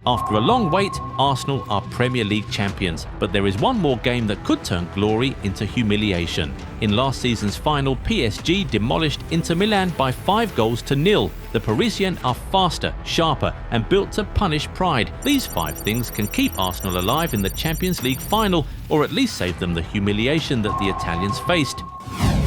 After a long wait, Arsenal are Premier League champions, but there is one more game that could turn glory into humiliation. In last season's final, PSG demolished Inter Milan by 5-0. The Parisians are faster, sharper, and built to punish pride. These 5 things can keep Arsenal alive in the Champions League final, or at least save them the humiliation that the Italians faced.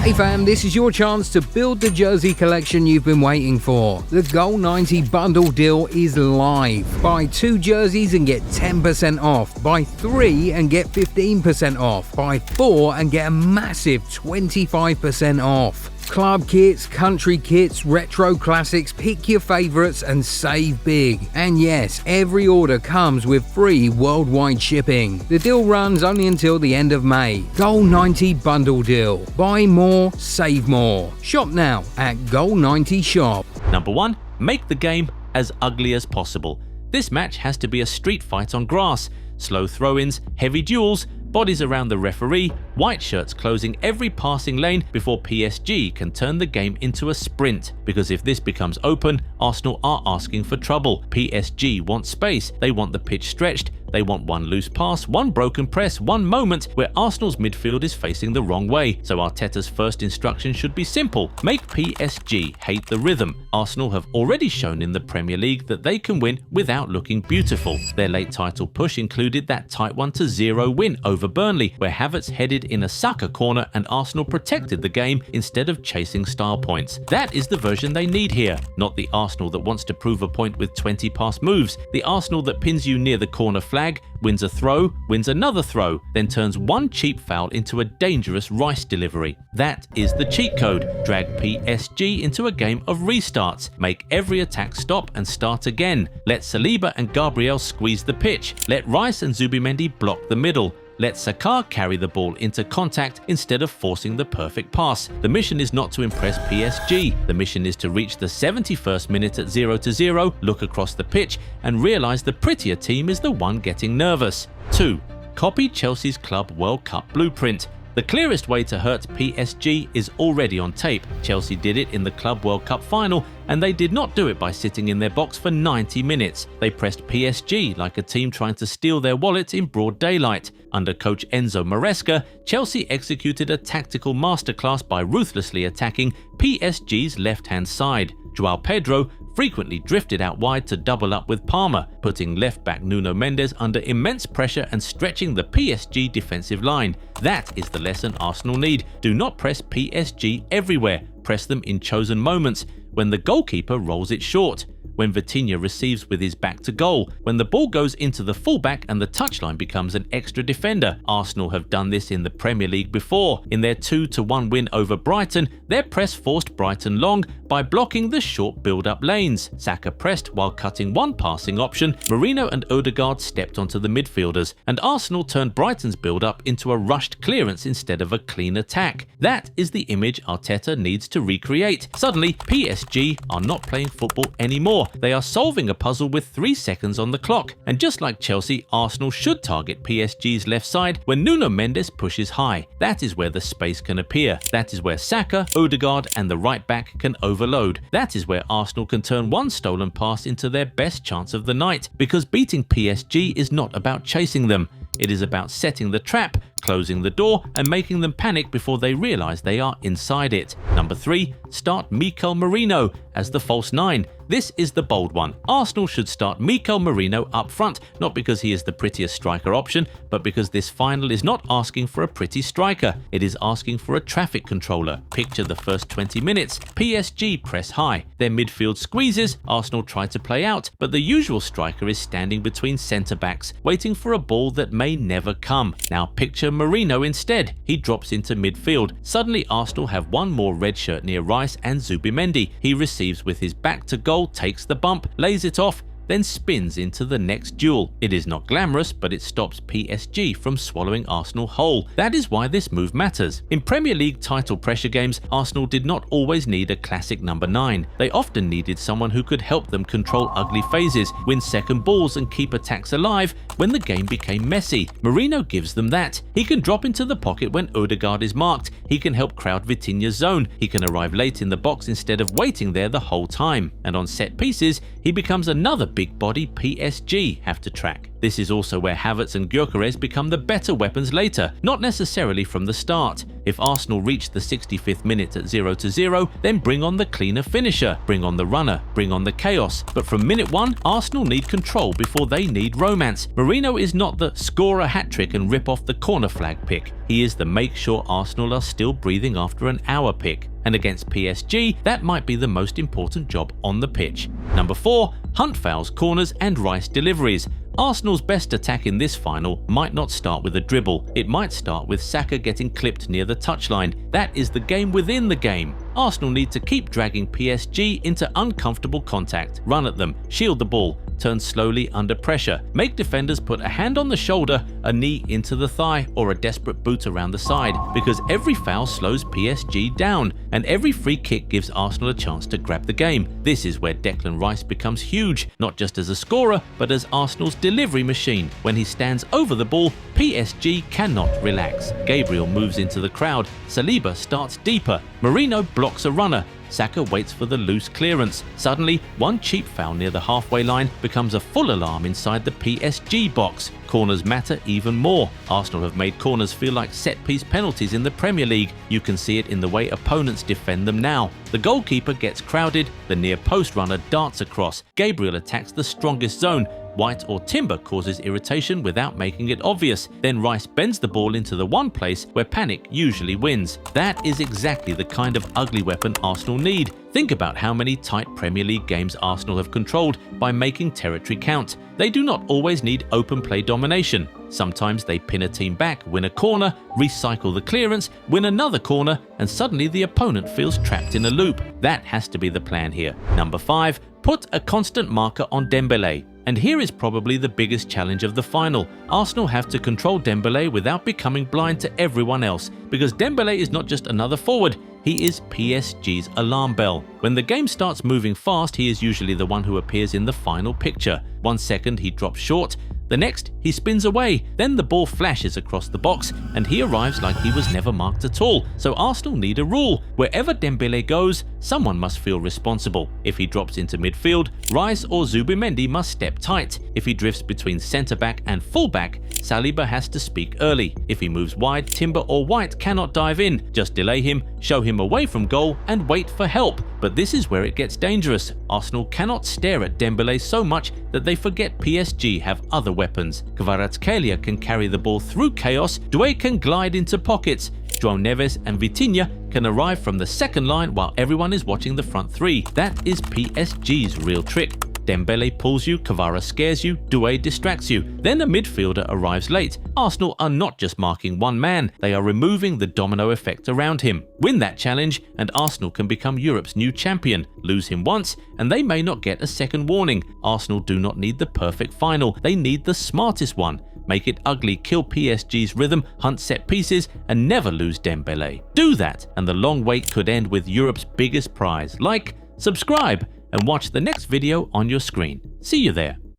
Hey fam, this is your chance to build the jersey collection you've been waiting for. The Goal 90 bundle deal is live. Buy 2 jerseys and get 10% off. Buy 3 and get 15% off. Buy 4 and get a massive 25% off. Club kits, country kits, retro classics, pick your favourites and save big. And yes, every order comes with free worldwide shipping. The deal runs only until the end of May. Goal 90 bundle deal. Buy more, save more. Shop now at Goal 90 Shop. Number 1. Make the game as ugly as possible. This match has to be a street fight on grass. Slow throw-ins, heavy duels, bodies around the referee, white shirts closing every passing lane before PSG can turn the game into a sprint. Because if this becomes open, Arsenal are asking for trouble. PSG want space, they want the pitch stretched, they want one loose pass, one broken press, one moment where Arsenal's midfield is facing the wrong way. So Arteta's first instruction should be simple: make PSG hate the rhythm. Arsenal have already shown in the Premier League that they can win without looking beautiful. Their late title push included that tight 1-0 win over Burnley, where Havertz headed in a Saka corner and Arsenal protected the game instead of chasing style points. That is the version they need here, not the Arsenal that wants to prove a point with 20 pass moves, the Arsenal that pins you near the corner flag, wins a throw, wins another throw, then turns one cheap foul into a dangerous Rice delivery. That is the cheat code. Drag PSG into a game of restarts. Make every attack stop and start again. Let Saliba and Gabriel squeeze the pitch. Let Rice and Zubimendi block the middle. Let Saka carry the ball into contact instead of forcing the perfect pass. The mission is not to impress PSG. The mission is to reach the 71st minute at 0-0, look across the pitch, and realise the prettier team is the one getting nervous. 2. Copy Chelsea's Club World Cup blueprint. The clearest way to hurt PSG is already on tape. Chelsea did it in the Club World Cup final, and they did not do it by sitting in their box for 90 minutes. They pressed PSG like a team trying to steal their wallet in broad daylight. Under coach Enzo Maresca, Chelsea executed a tactical masterclass by ruthlessly attacking PSG's left-hand side. Joao Pedro frequently drifted out wide to double up with Palmer, putting left-back Nuno Mendes under immense pressure and stretching the PSG defensive line. That is the lesson Arsenal need. Do not press PSG everywhere. Press them in chosen moments, when the goalkeeper rolls it short, when Vitinha receives with his back to goal, when the ball goes into the fullback and the touchline becomes an extra defender. Arsenal have done this in the Premier League before. In their 2-1 win over Brighton, their press forced Brighton long by blocking the short build-up lanes. Saka pressed while cutting one passing option, Mourinho and Odegaard stepped onto the midfielders, and Arsenal turned Brighton's build-up into a rushed clearance instead of a clean attack. That is the image Arteta needs to recreate. Suddenly, PSG are not playing football anymore. They are solving a puzzle with 3 seconds on the clock. And just like Chelsea, Arsenal should target PSG's left side when Nuno Mendes pushes high. That is where the space can appear. That is where Saka, Odegaard and the right back can overload. That is where Arsenal can turn one stolen pass into their best chance of the night. Because beating PSG is not about chasing them. It is about setting the trap, closing the door and making them panic before they realise they are inside it. Number 3. Start Mikel Merino as the false 9. This is the bold one. Arsenal should start Mikel Merino up front, not because he is the prettiest striker option, but because this final is not asking for a pretty striker. It is asking for a traffic controller. Picture the first 20 minutes. PSG press high. Their midfield squeezes. Arsenal try to play out, but the usual striker is standing between centre-backs, waiting for a ball that may never come. Now picture Merino instead. He drops into midfield. Suddenly Arsenal have one more red shirt near Rice and Zubimendi. He receives with his back to goal, takes the bump, lays it off, then spins into the next duel. It is not glamorous, but it stops PSG from swallowing Arsenal whole. That is why this move matters. In Premier League title pressure games, Arsenal did not always need a classic number 9. They often needed someone who could help them control ugly phases, win second balls and keep attacks alive when the game became messy. Mourinho gives them that. He can drop into the pocket when Odegaard is marked. He can help crowd Vitinha's zone. He can arrive late in the box instead of waiting there the whole time. And on set pieces, he becomes another big body PSG have to track. This is also where Havertz and Gyökeres become the better weapons later, not necessarily from the start. If Arsenal reach the 65th minute at 0-0, then bring on the cleaner finisher, bring on the runner, bring on the chaos. But from minute 1, Arsenal need control before they need romance. Mourinho is not the score a hat-trick and rip off the corner flag pick. He is the make sure Arsenal are still breathing after an hour pick. And against PSG, that might be the most important job on the pitch. Number 4, Hunt fouls, corners and Rice deliveries. Arsenal's best attack in this final might not start with a dribble. It might start with Saka getting clipped near the touchline. That is the game within the game. Arsenal need to keep dragging PSG into uncomfortable contact, run at them, shield the ball, turn slowly under pressure, make defenders put a hand on the shoulder, a knee into the thigh, or a desperate boot around the side, because every foul slows PSG down, and every free kick gives Arsenal a chance to grab the game. This is where Declan Rice becomes huge, not just as a scorer, but as Arsenal's delivery machine. When he stands over the ball, PSG cannot relax. Gabriel moves into the crowd, Saliba starts deeper, Mourinho blocks a runner, Saka waits for the loose clearance. Suddenly, one cheap foul near the halfway line becomes a full alarm inside the PSG box. Corners matter even more. Arsenal have made corners feel like set-piece penalties in the Premier League. You can see it in the way opponents defend them now. The goalkeeper gets crowded, the near post runner darts across. Gabriel attacks the strongest zone. White or Timber causes irritation without making it obvious. Then Rice bends the ball into the one place where panic usually wins. That is exactly the kind of ugly weapon Arsenal need. Think about how many tight Premier League games Arsenal have controlled by making territory count. They do not always need open play domination. Sometimes they pin a team back, win a corner, recycle the clearance, win another corner, and suddenly the opponent feels trapped in a loop. That has to be the plan here. Number 5, put a constant marker on Dembélé. And here is probably the biggest challenge of the final. Arsenal have to control Dembélé without becoming blind to everyone else, because Dembélé is not just another forward, he is PSG's alarm bell. When the game starts moving fast, he is usually the one who appears in the final picture. 1 second he drops short, the next, he spins away, then the ball flashes across the box and he arrives like he was never marked at all. So Arsenal need a rule. Wherever Dembélé goes, someone must feel responsible. If he drops into midfield, Rice or Zubimendi must step tight. If he drifts between centre-back and full-back, Saliba has to speak early. If he moves wide, Timber or White cannot dive in. Just delay him, show him away from goal and wait for help. But this is where it gets dangerous. Arsenal cannot stare at Dembélé so much that they forget PSG have other weapons. Kvaratskhelia can carry the ball through chaos, Doué can glide into pockets, João Neves and Vitinha can arrive from the second line while everyone is watching the front three. That is PSG's real trick. Dembélé pulls you, Kvara scares you, Doué distracts you. Then a midfielder arrives late. Arsenal are not just marking one man, they are removing the domino effect around him. Win that challenge and Arsenal can become Europe's new champion. Lose him once and they may not get a second warning. Arsenal do not need the perfect final, they need the smartest one. Make it ugly, kill PSG's rhythm, hunt set pieces, and never lose Dembélé. Do that, and the long wait could end with Europe's biggest prize. Like, subscribe, and watch the next video on your screen. See you there.